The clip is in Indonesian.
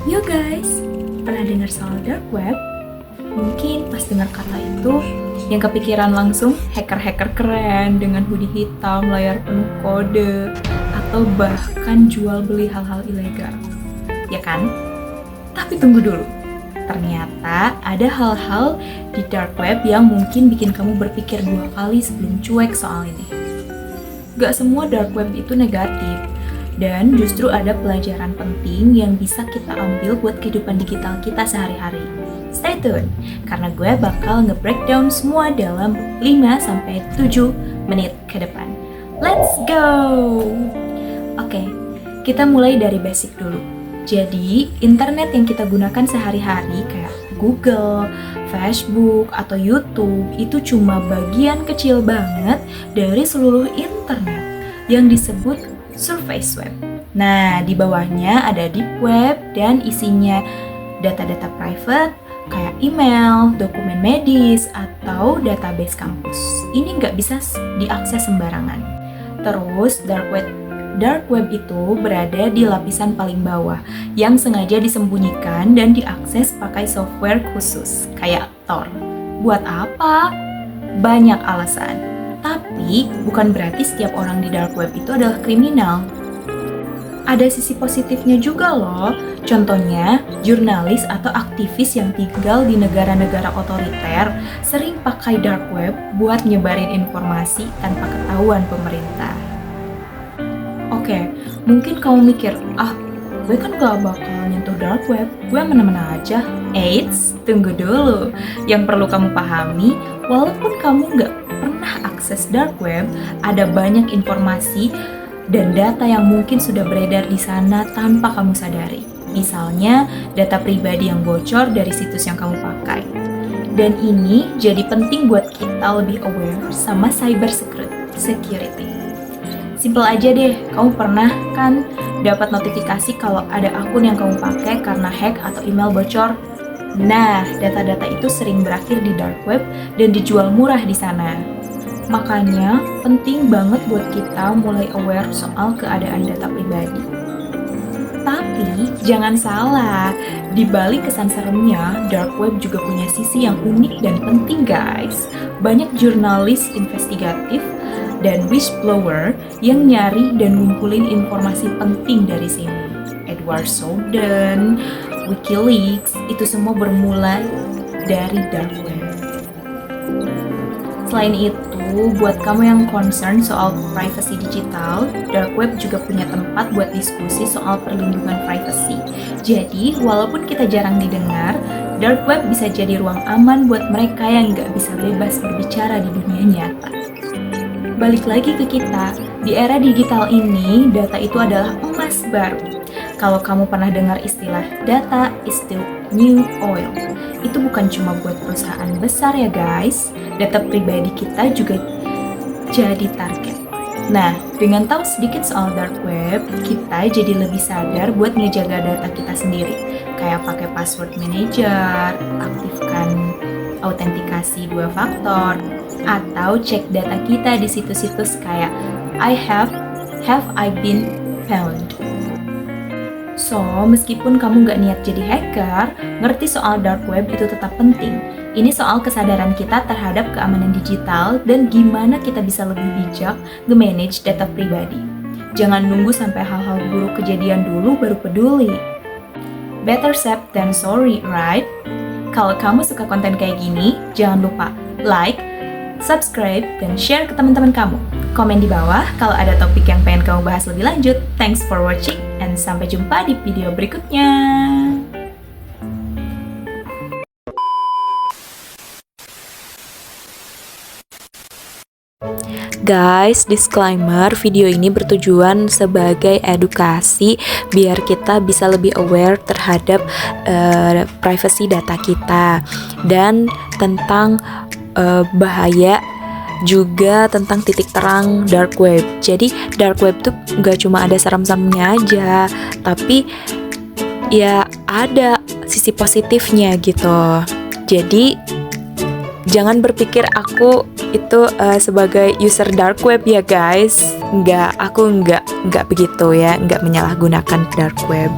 Yo guys, pernah dengar soal dark web? Mungkin pas dengar kata itu, yang kepikiran langsung hacker-hacker keren dengan hoodie hitam, layar penuh kode, atau bahkan jual beli hal-hal ilegal. Ya kan? Tapi tunggu dulu. Ternyata ada hal-hal di dark web yang mungkin bikin kamu berpikir dua kali sebelum cuek soal ini. Gak semua dark web itu negatif, dan justru ada pelajaran penting yang bisa kita ambil buat kehidupan digital kita sehari-hari. Stay tune, karena gue bakal nge-breakdown semua dalam 5-7 menit ke depan. Let's go! Oke, kita mulai dari basic dulu. Jadi, internet yang kita gunakan sehari-hari kayak Google, Facebook, atau YouTube itu cuma bagian kecil banget dari seluruh internet yang disebut surface web. Nah, di bawahnya ada deep web dan isinya data-data private kayak email, dokumen medis, atau database kampus. Ini nggak bisa diakses sembarangan. Terus, dark web itu berada di lapisan paling bawah yang sengaja disembunyikan dan diakses pakai software khusus kayak Tor. Buat apa? Banyak alasan. Tapi bukan berarti setiap orang di dark web itu adalah kriminal. Ada sisi positifnya juga loh. Contohnya, jurnalis atau aktivis yang tinggal di negara-negara otoriter sering pakai dark web buat nyebarin informasi tanpa ketahuan pemerintah. Oke, mungkin kamu mikir, gue kan gak bakal nyentuh dark web, gue aman-aman aja. Eits, tunggu dulu. Yang perlu kamu pahami, walaupun kamu gak pernah akses dark web, ada banyak informasi dan data yang mungkin sudah beredar di sana tanpa kamu sadari. Misalnya, data pribadi yang bocor dari situs yang kamu pakai. Dan ini jadi penting buat kita lebih aware sama cyber security. Simple aja deh, kamu pernah kan dapat notifikasi kalau ada akun yang kamu pakai karena hack atau email bocor? Nah, data-data itu sering berakhir di dark web dan dijual murah di sana. Makanya, penting banget buat kita mulai aware soal keadaan data pribadi. Tapi, jangan salah, di balik kesan seremnya, dark web juga punya sisi yang unik dan penting guys. Banyak jurnalis investigatif dan whistleblower yang nyari dan ngumpulin informasi penting dari sini. Edward Snowden, WikiLeaks, itu semua bermula dari dark web. Selain itu, buat kamu yang concern soal privacy digital, dark web juga punya tempat buat diskusi soal perlindungan privacy. Jadi, walaupun kita jarang didengar, dark web bisa jadi ruang aman buat mereka yang nggak bisa bebas berbicara di dunia nyata. Balik lagi ke kita, di era digital ini, data itu adalah emas baru. Kalau kamu pernah dengar istilah data is still new oil, itu bukan cuma buat perusahaan besar ya guys, data pribadi kita juga jadi target. Nah, dengan tahu sedikit soal dark web, kita jadi lebih sadar buat ngejaga data kita sendiri, kayak pakai password manager, aktifkan autentikasi 2 faktor, atau cek data kita di situs-situs kayak have I been found. So, meskipun kamu nggak niat jadi hacker, ngerti soal dark web itu tetap penting. Ini soal kesadaran kita terhadap keamanan digital dan gimana kita bisa lebih bijak nge-manage data pribadi. Jangan nunggu sampai hal-hal buruk kejadian dulu baru peduli. Better safe than sorry, right? Kalau kamu suka konten kayak gini, jangan lupa like, subscribe, dan share ke teman-teman kamu. Komen di bawah kalau ada topik yang pengen kamu bahas lebih lanjut. Thanks for watching, and sampai jumpa di video berikutnya. Guys, disclaimer, video ini bertujuan sebagai edukasi biar kita bisa lebih aware terhadap privacy data kita dan tentang bahaya juga tentang titik terang dark web. Jadi dark web tuh gak cuma ada serem-seremnya aja, tapi ya ada sisi positifnya gitu. Jadi Jangan berpikir aku itu sebagai user dark web ya guys. Aku enggak begitu ya, enggak menyalahgunakan dark web.